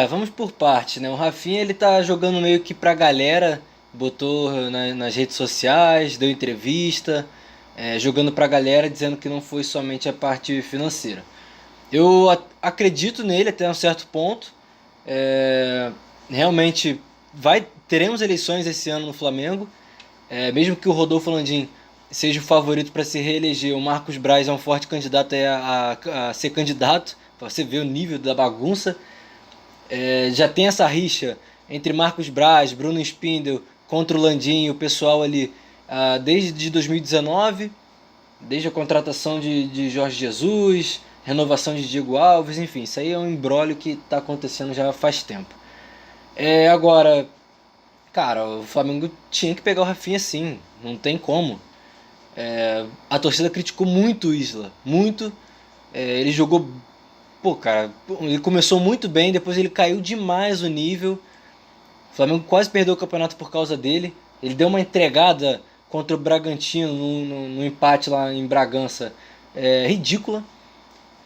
Vamos por parte, né? O Rafinha ele tá jogando meio que pra galera, botou nas redes sociais, deu entrevista, jogando pra galera, dizendo que não foi somente a parte financeira. Eu acredito nele até um certo ponto. Realmente teremos eleições esse ano no Flamengo. Mesmo que o Rodolfo Landim seja o favorito para se reeleger, o Marcos Braz é um forte candidato a ser candidato. Pra você ver o nível da bagunça. Já tem essa rixa entre Marcos Braz, Bruno Spindel contra o Landim e o pessoal ali desde 2019, desde a contratação de Jorge Jesus, renovação de Diego Alves, enfim, isso aí é um imbróglio que está acontecendo já faz tempo. Agora, cara, o Flamengo tinha que pegar o Rafinha sim, não tem como. A torcida criticou muito o Isla, muito. Ele jogou, cara, ele começou muito bem, depois ele caiu demais o nível. O Flamengo quase perdeu o campeonato por causa dele. Ele deu uma entregada contra o Bragantino no empate lá em Bragança, ridícula.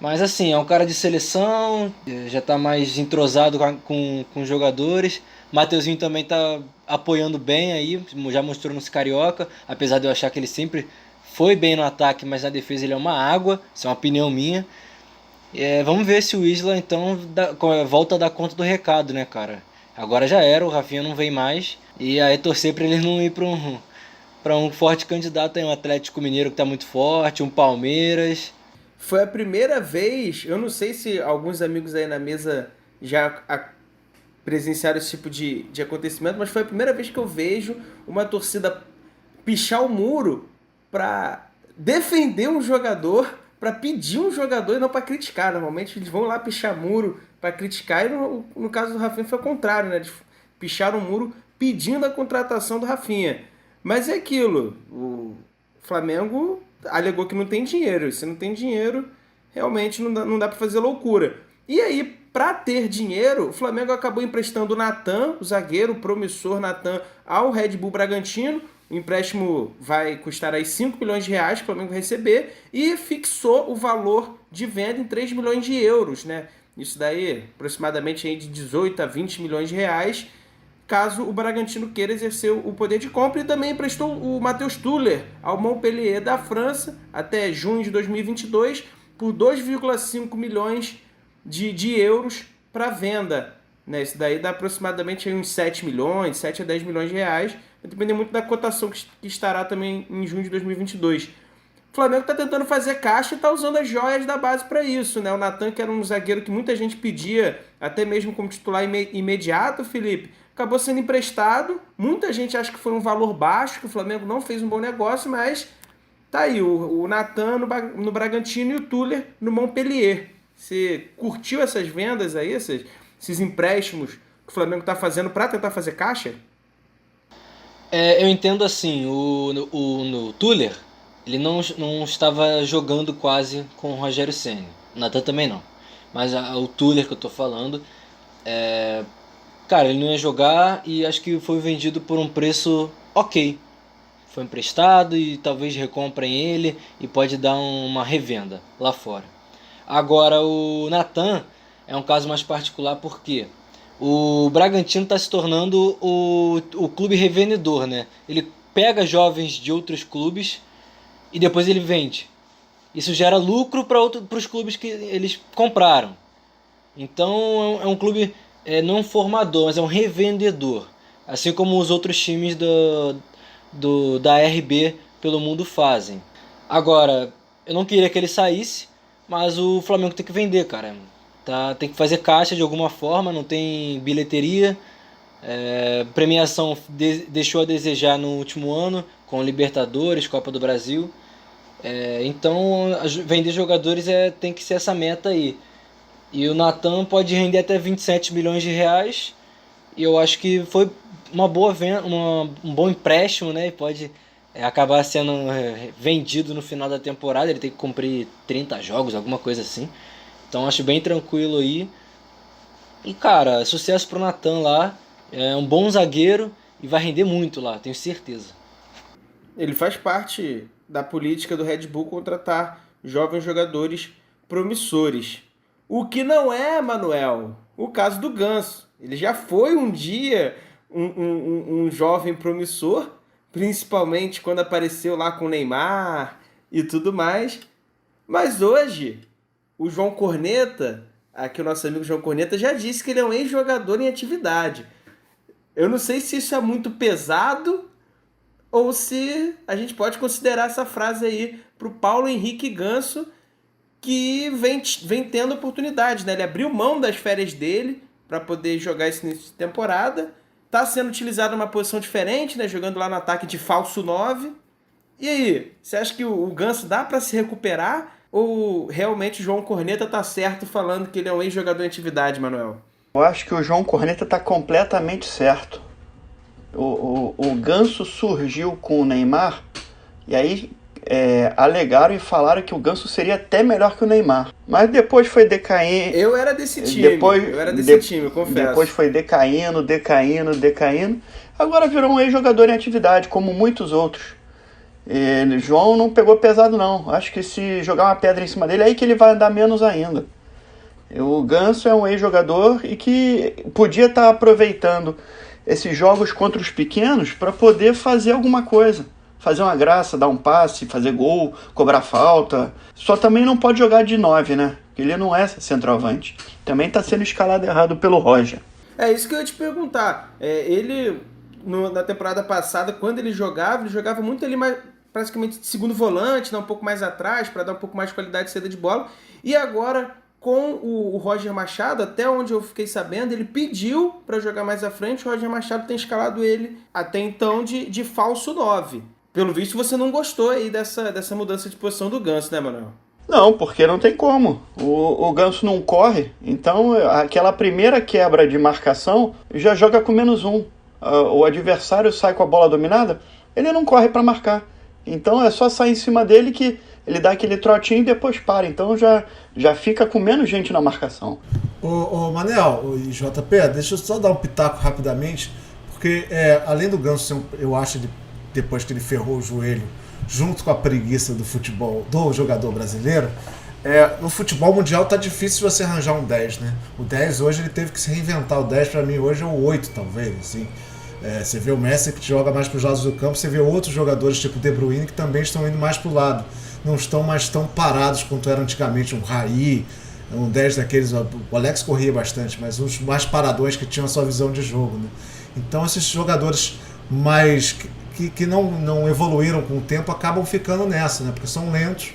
Mas assim, é um cara de seleção, já está mais entrosado com os jogadores. Mateuzinho também está apoiando bem aí, já mostrou no Carioca, apesar de eu achar que ele sempre foi bem no ataque, mas na defesa ele é uma água, isso é uma opinião minha. Vamos ver se o Isla então volta a dar conta do recado, né, cara? Agora já era, o Rafinha não vem mais, e aí torcer para ele não ir para um forte candidato aí, um Atlético Mineiro que está muito forte, um Palmeiras. Foi a primeira vez, eu não sei se alguns amigos aí na mesa já presenciaram esse tipo de acontecimento, mas foi a primeira vez que eu vejo uma torcida pichar o muro para defender um jogador, para pedir um jogador e não para criticar. Normalmente eles vão lá pichar muro para criticar, e no caso do Rafinha foi o contrário, né? Eles picharam o muro pedindo a contratação do Rafinha. Mas é aquilo, o Flamengo alegou que não tem dinheiro. Se não tem dinheiro, realmente não dá para fazer loucura. E aí, para ter dinheiro, o Flamengo acabou emprestando o Natan, o zagueiro, o promissor Natan, ao Red Bull Bragantino. O empréstimo vai custar aí 5 milhões de reais que o Flamengo receber, e fixou o valor de venda em 3 milhões de euros, né? Isso daí, aproximadamente aí de 18 a 20 milhões de reais, caso o Bragantino queira exercer o poder de compra. E também emprestou o Matheus Tuller ao Montpellier da França até junho de 2022 por 2,5 milhões de euros para venda, né? Isso daí dá aproximadamente aí uns 7 milhões, 7 a 10 milhões de reais, vai depender muito da cotação que estará também em junho de 2022. O Flamengo está tentando fazer caixa e está usando as joias da base para isso, né? O Natan, que era um zagueiro que muita gente pedia, até mesmo como titular imediato, Felipe, acabou sendo emprestado. Muita gente acha que foi um valor baixo, que o Flamengo não fez um bom negócio, mas tá aí o Natan no Bragantino e o Tuller no Montpellier. Você curtiu essas vendas aí, esses empréstimos que o Flamengo está fazendo para tentar fazer caixa? Eu entendo assim, no Tuller, ele não estava jogando quase com o Rogério Ceni. O Natan também não. Mas o Tuller que eu tô falando, cara, ele não ia jogar e acho que foi vendido por um preço ok. Foi emprestado e talvez recomprem ele e pode dar uma revenda lá fora. Agora o Natan é um caso mais particular porque o Bragantino está se tornando o clube revendedor, né? Ele pega jovens de outros clubes e depois ele vende. Isso gera lucro para os clubes que eles compraram. Então é um clube não formador, mas é um revendedor. Assim como os outros times da RB pelo mundo fazem. Agora, eu não queria que ele saísse, mas o Flamengo tem que vender, cara. Tem que fazer caixa de alguma forma, não tem bilheteria. Premiação deixou a desejar no último ano, com Libertadores, Copa do Brasil. Então, vender jogadores tem que ser essa meta aí. E o Natan pode render até 27 milhões de reais. E eu acho que foi uma boa venda, um bom empréstimo, né? E pode acabar sendo vendido no final da temporada. Ele tem que cumprir 30 jogos, alguma coisa assim. Então acho bem tranquilo aí. E cara, sucesso pro Natan lá. É um bom zagueiro e vai render muito lá, tenho certeza. Ele faz parte da política do Red Bull contratar jovens jogadores promissores. O que não é, Manuel, o caso do Ganso. Ele já foi um dia um jovem promissor, principalmente quando apareceu lá com o Neymar e tudo mais. Mas hoje, o João Corneta, aqui o nosso amigo João Corneta, já disse que ele é um ex-jogador em atividade. Eu não sei se isso é muito pesado ou se a gente pode considerar essa frase aí para o Paulo Henrique Ganso, que vem tendo oportunidade, né? Ele abriu mão das férias dele para poder jogar esse início de temporada. Está sendo utilizado numa posição diferente, né? Jogando lá no ataque de falso 9. E aí, você acha que o Ganso dá para se recuperar? Ou realmente o João Corneta tá certo falando que ele é um ex-jogador em atividade, Manuel? Eu acho que o João Corneta está completamente certo. O Ganso surgiu com o Neymar e aí alegaram e falaram que o Ganso seria até melhor que o Neymar. Mas depois foi decaindo. Eu era desse time, eu confesso. Depois foi decaindo. Agora virou um ex-jogador em atividade, como muitos outros. João não pegou pesado não. Acho que se jogar uma pedra em cima dele, é aí que ele vai andar menos ainda. O Ganso é um ex-jogador e que podia estar aproveitando esses jogos contra os pequenos para poder fazer alguma coisa. Fazer uma graça, dar um passe, fazer gol, cobrar falta. Só também não pode jogar de 9, né? Porque ele não é centroavante. Também está sendo escalado errado pelo Roger. É isso que eu ia te perguntar. Na temporada passada, quando ele jogava muito ali mais, praticamente de segundo volante, né? Um pouco mais atrás, para dar um pouco mais de qualidade de saída de bola. E agora, com o Roger Machado, até onde eu fiquei sabendo, ele pediu para jogar mais à frente. O Roger Machado tem escalado ele até então de falso 9. Pelo visto, você não gostou aí dessa mudança de posição do Ganso, né, Manuel? Não, porque não tem como. O Ganso não corre, então aquela primeira quebra de marcação já joga com -1. O adversário sai com a bola dominada, ele não corre para marcar. Então é só sair em cima dele que ele dá aquele trotinho e depois para. Então já fica com menos gente na marcação. Ô Manel e JP, deixa eu só dar um pitaco rapidamente, porque além do Ganso, eu acho, depois que ele ferrou o joelho, junto com a preguiça do futebol do jogador brasileiro, no futebol mundial tá difícil você arranjar um 10, né? O 10 hoje ele teve que se reinventar. O 10 para mim hoje é o 8, talvez, assim. Você vê o Messi que joga mais para os lados do campo, você vê outros jogadores tipo De Bruyne que também estão indo mais para o lado. Não estão mais tão parados quanto era antigamente um Raí, um 10 daqueles. O Alex corria bastante, mas os mais paradões que tinham a sua visão de jogo, né? Então esses jogadores mais que não evoluíram com o tempo acabam ficando nessa, né? Porque são lentos,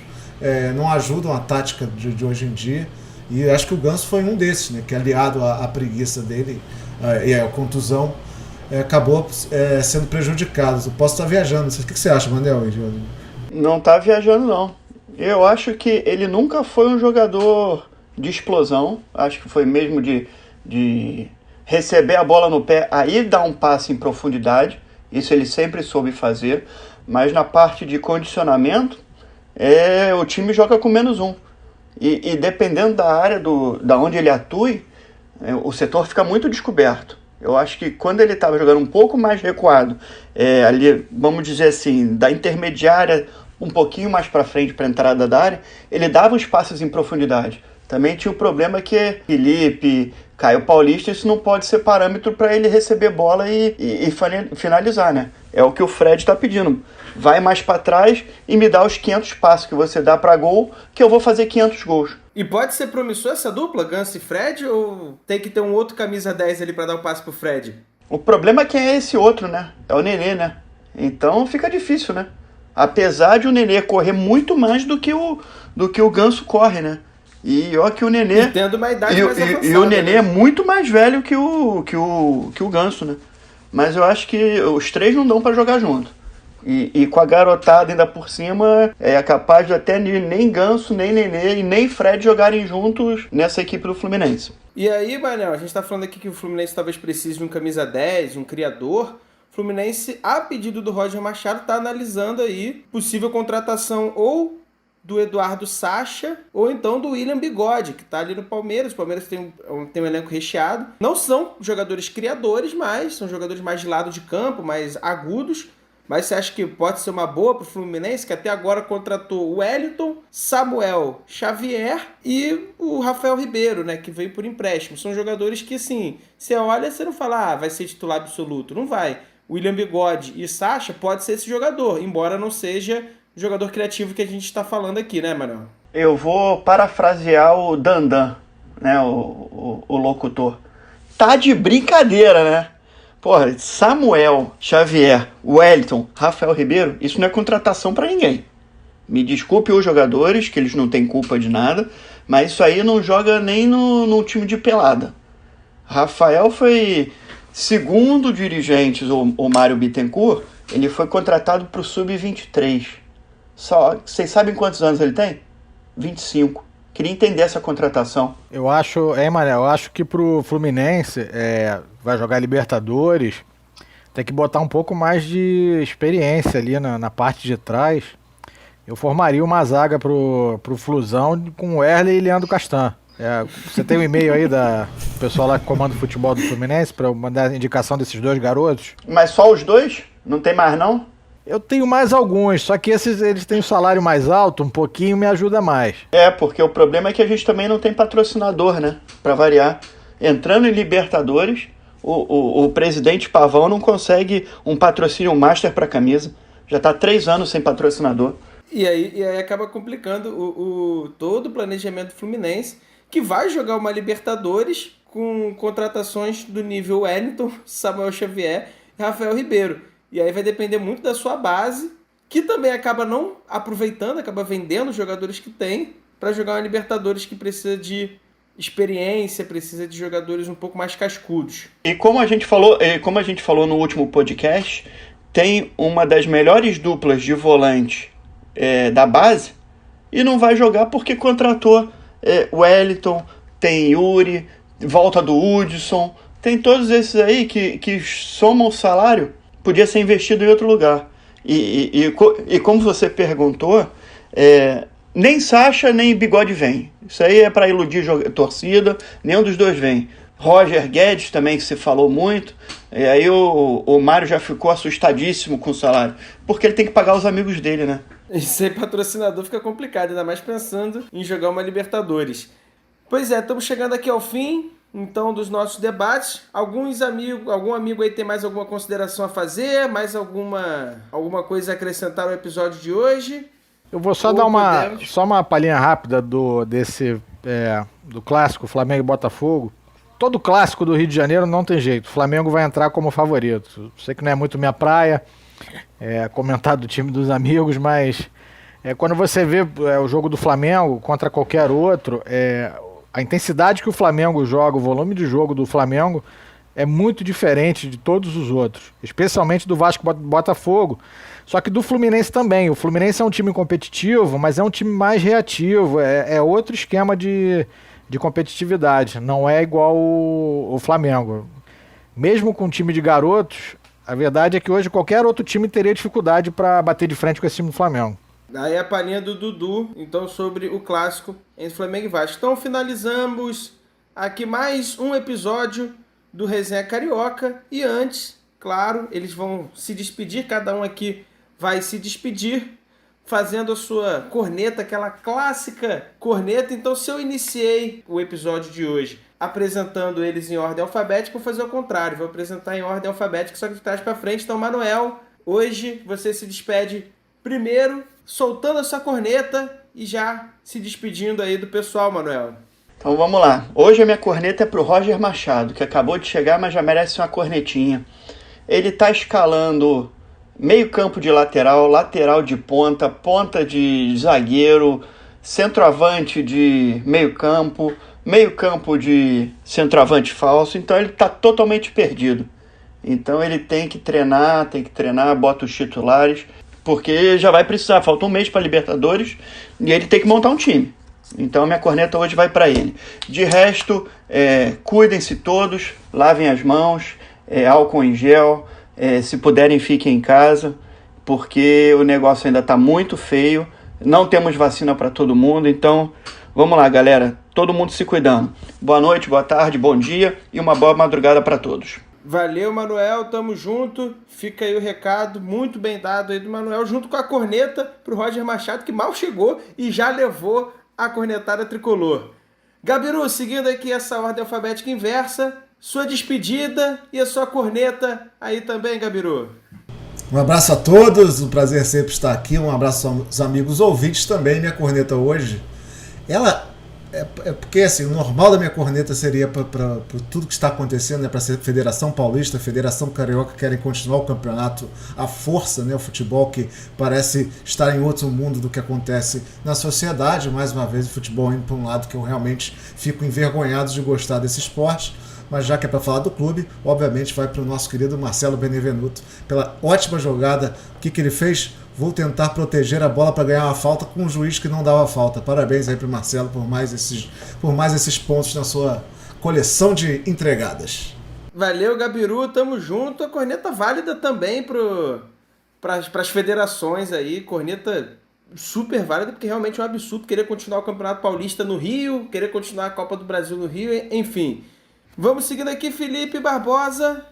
não ajudam a tática de hoje em dia. E acho que o Ganso foi um desses, né? Que aliado à preguiça dele e à contusão, acabou sendo prejudicado. Eu posso estar viajando. O que você acha, Manel? Não está viajando, não. Eu acho que ele nunca foi um jogador de explosão. Acho que foi mesmo de receber a bola no pé, aí dar um passe em profundidade. Isso ele sempre soube fazer. Mas na parte de condicionamento, o time joga com -1. E dependendo da área da onde ele atue, o setor fica muito descoberto. Eu acho que quando ele estava jogando um pouco mais recuado, ali, vamos dizer assim, da intermediária um pouquinho mais para frente para a entrada da área, ele dava os passes em profundidade. Também tinha o problema que Felipe, Caio Paulista, isso não pode ser parâmetro para ele receber bola e finalizar, né? É o que o Fred está pedindo. Vai mais para trás e me dá os 500 passos que você dá para gol, que eu vou fazer 500 gols. E pode ser promissor essa dupla, Ganso e Fred, ou tem que ter um outro camisa 10 ali para dar o passe pro Fred? O problema é que é esse outro, né? É o Nenê, né? Então fica difícil, né? Apesar de o Nenê correr muito mais do que o Ganso corre, né? E ó que o Nenê... E tendo uma idade mais avançada. E o Nenê, né, é muito mais velho que o Ganso, né? Mas eu acho que os três não dão para jogar junto. E com a garotada ainda por cima, é capaz de até nem Ganso, nem Nenê e nem Fred jogarem juntos nessa equipe do Fluminense. E aí, Manel, a gente tá falando aqui que o Fluminense talvez precise de um camisa 10, um criador. O Fluminense, a pedido do Roger Machado, tá analisando aí possível contratação ou do Eduardo Sacha, ou então do William Bigode, que tá ali no Palmeiras. O Palmeiras tem um elenco recheado. Não são jogadores criadores, mas são jogadores mais de lado de campo, mais agudos. Mas você acha que pode ser uma boa pro Fluminense, que até agora contratou o Wellington, Samuel Xavier e o Rafael Ribeiro, né, que veio por empréstimo. São jogadores que, assim, você olha, você não fala, vai ser titular absoluto. Não vai. William Bigode e Sacha pode ser esse jogador, embora não seja o jogador criativo que a gente está falando aqui, né, Manuel? Eu vou parafrasear o Dandan, né, o locutor. Tá de brincadeira, né? Porra, Samuel Xavier, Wellington, Rafael Ribeiro, isso não é contratação para ninguém. Me desculpe os jogadores, que eles não têm culpa de nada, mas isso aí não joga nem no time de pelada. Rafael foi, segundo dirigentes, o Mário Bittencourt, ele foi contratado para o Sub-23. Só, vocês sabem quantos anos ele tem? 25. Queria entender essa contratação. Eu acho, Manel, eu acho que pro Fluminense, vai jogar Libertadores, tem que botar um pouco mais de experiência ali na parte de trás. Eu formaria uma zaga pro Flusão com o Erle e Leandro Castan. Você tem um e-mail aí do pessoal lá que comanda o futebol do Fluminense para eu mandar a indicação desses dois garotos? Mas só os dois? Não tem mais não? Eu tenho mais alguns, só que eles têm um salário mais alto, um pouquinho me ajuda mais. Porque o problema é que a gente também não tem patrocinador, né? Pra variar. Entrando em Libertadores, o presidente Pavão não consegue um patrocínio master pra camisa. Já tá 3 anos sem patrocinador. E aí acaba complicando todo o planejamento do Fluminense, que vai jogar uma Libertadores com contratações do nível Wellington, Samuel Xavier e Rafael Ribeiro. E aí vai depender muito da sua base, que também acaba não aproveitando, acaba vendendo os jogadores que tem para jogar uma Libertadores que precisa de experiência, precisa de jogadores um pouco mais cascudos. E como a gente falou no último podcast, tem uma das melhores duplas de volante da base e não vai jogar porque contratou Wellington, tem Yuri, volta do Hudson, tem todos esses aí que somam o salário. Podia ser investido em outro lugar. E como você perguntou, nem Sacha nem Bigode vem. Isso aí é para iludir torcida, nenhum dos dois vem. Roger Guedes também, que você falou muito, e aí o Mário já ficou assustadíssimo com o salário, porque ele tem que pagar os amigos dele, né? E ser patrocinador fica complicado, ainda mais pensando em jogar uma Libertadores. Pois é, estamos chegando aqui ao fim, então, dos nossos debates. Algum amigo aí tem mais alguma consideração a fazer? Mais alguma coisa a acrescentar no episódio de hoje? Eu vou só dar uma palhinha rápida do clássico Flamengo e Botafogo. Todo clássico do Rio de Janeiro não tem jeito. O Flamengo vai entrar como favorito. Sei que não é muito minha praia, comentar do time dos amigos, mas quando você vê o jogo do Flamengo contra qualquer outro, a intensidade que o Flamengo joga, o volume de jogo do Flamengo é muito diferente de todos os outros, especialmente do Vasco e Botafogo, só que do Fluminense também. O Fluminense é um time competitivo, mas é um time mais reativo, é outro esquema de competitividade, não é igual o Flamengo. Mesmo com um time de garotos, a verdade é que hoje qualquer outro time teria dificuldade para bater de frente com esse time do Flamengo. Daí a palhinha do Dudu, então, sobre o clássico entre Flamengo e Vasco. Então finalizamos aqui mais um episódio do Resenha Carioca. E antes, claro, eles vão se despedir, cada um aqui vai se despedir fazendo a sua corneta, aquela clássica corneta. Então, se eu iniciei o episódio de hoje apresentando eles em ordem alfabética, vou fazer o contrário, vou apresentar em ordem alfabética, só que de trás para frente. Então, Manuel, hoje você se despede primeiro, soltando a sua corneta e já se despedindo aí do pessoal, Manuel. Então vamos lá. Hoje a minha corneta é pro Roger Machado, que acabou de chegar, mas já merece uma cornetinha. Ele tá escalando meio campo de lateral, lateral de ponta, ponta de zagueiro, centroavante de meio campo de centroavante falso. Então ele tá totalmente perdido. Então ele tem que treinar, bota os titulares, porque já vai precisar, falta um mês para Libertadores e ele tem que montar um time. Então minha corneta hoje vai para ele. De resto, cuidem-se todos, lavem as mãos, álcool em gel, se puderem fiquem em casa, porque o negócio ainda está muito feio, não temos vacina para todo mundo, então vamos lá galera, todo mundo se cuidando. Boa noite, boa tarde, bom dia e uma boa madrugada para todos. Valeu, Manuel, tamo junto. Fica aí o recado, muito bem dado aí do Manuel, junto com a corneta pro Roger Machado, que mal chegou e já levou a cornetada tricolor. Gabiru, seguindo aqui essa ordem alfabética inversa, sua despedida e a sua corneta aí também, Gabiru. Um abraço a todos, um prazer sempre estar aqui, um abraço aos amigos ouvintes também. Minha corneta hoje, ela é porque assim, o normal da minha corneta seria para tudo que está acontecendo, né, para a Federação Paulista, Federação Carioca querem continuar o campeonato à força, né, o futebol que parece estar em outro mundo do que acontece na sociedade. Mais uma vez o futebol indo para um lado que eu realmente fico envergonhado de gostar desse esporte. Mas já que é para falar do clube, obviamente vai para o nosso querido Marcelo Benevenuto pela ótima jogada. O que ele fez? Vou tentar proteger a bola para ganhar uma falta com um juiz que não dava falta. Parabéns aí para o Marcelo por mais esses pontos na sua coleção de entregadas. Valeu, Gabiru, tamo junto. A corneta válida também para as federações aí, corneta super válida, porque realmente é um absurdo querer continuar o Campeonato Paulista no Rio, querer continuar a Copa do Brasil no Rio, enfim. Vamos seguindo aqui, Felipe Barbosa,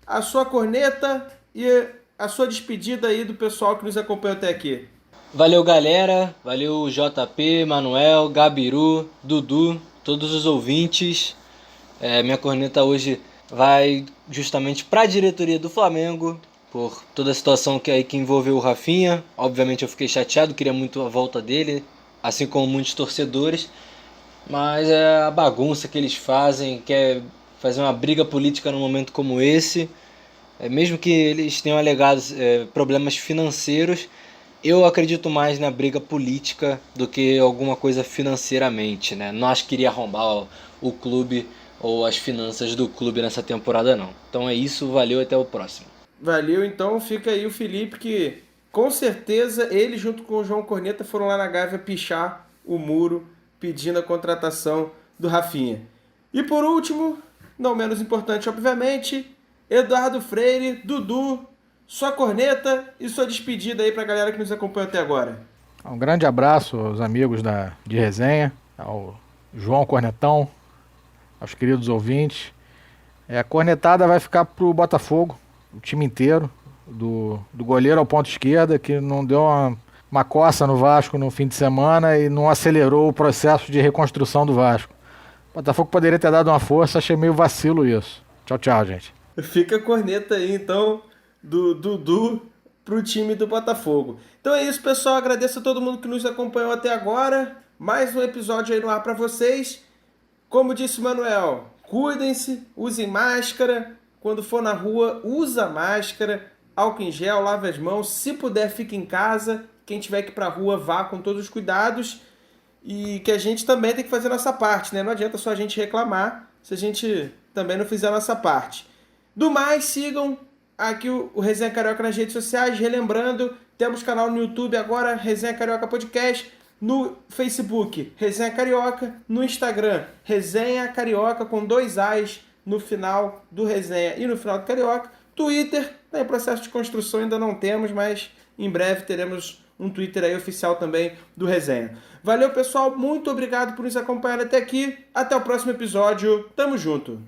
a sua corneta e a sua despedida aí do pessoal que nos acompanha até aqui. Valeu, galera. Valeu, JP, Manuel, Gabiru, Dudu, todos os ouvintes. Minha corneta hoje vai justamente para a diretoria do Flamengo, por toda a situação que envolveu o Rafinha. Obviamente eu fiquei chateado, queria muito a volta dele, assim como muitos torcedores. Mas é a bagunça que eles fazem, quer fazer uma briga política num momento como esse. Mesmo que eles tenham alegado problemas financeiros, eu acredito mais na briga política do que alguma coisa financeiramente, né? Não acho que iria arrombar o clube ou as finanças do clube nessa temporada, não. Então é isso, valeu, até o próximo. Valeu, então fica aí o Felipe, que com certeza ele junto com o João Corneta foram lá na Gávea pichar o muro pedindo a contratação do Rafinha. E por último, não menos importante obviamente, Eduardo Freire, Dudu, sua corneta e sua despedida aí pra galera que nos acompanha até agora. Um grande abraço aos amigos de resenha, ao João Cornetão, aos queridos ouvintes. A cornetada vai ficar pro Botafogo, o time inteiro, do goleiro ao ponto esquerda, que não deu uma coça no Vasco no fim de semana e não acelerou o processo de reconstrução do Vasco. O Botafogo poderia ter dado uma força, achei meio vacilo isso. Tchau, tchau, gente. Fica a corneta aí, então, do Dudu pro time do Botafogo. Então é isso, pessoal. Agradeço a todo mundo que nos acompanhou até agora. Mais um episódio aí no ar para vocês. Como disse o Manuel, cuidem-se, usem máscara. Quando for na rua, usa máscara, álcool em gel, lave as mãos. Se puder, fique em casa. Quem tiver que ir pra rua, vá com todos os cuidados. E que a gente também tem que fazer a nossa parte, né? Não adianta só a gente reclamar se a gente também não fizer a nossa parte. Do mais, sigam aqui o Resenha Carioca nas redes sociais. Relembrando, temos canal no YouTube agora, Resenha Carioca Podcast. No Facebook, Resenha Carioca. No Instagram, Resenha Carioca com 2 As no final do Resenha e no final do Carioca. Twitter, tá em processo de construção, ainda não temos, mas em breve teremos um Twitter aí oficial também do Resenha. Valeu, pessoal. Muito obrigado por nos acompanhar até aqui. Até o próximo episódio. Tamo junto.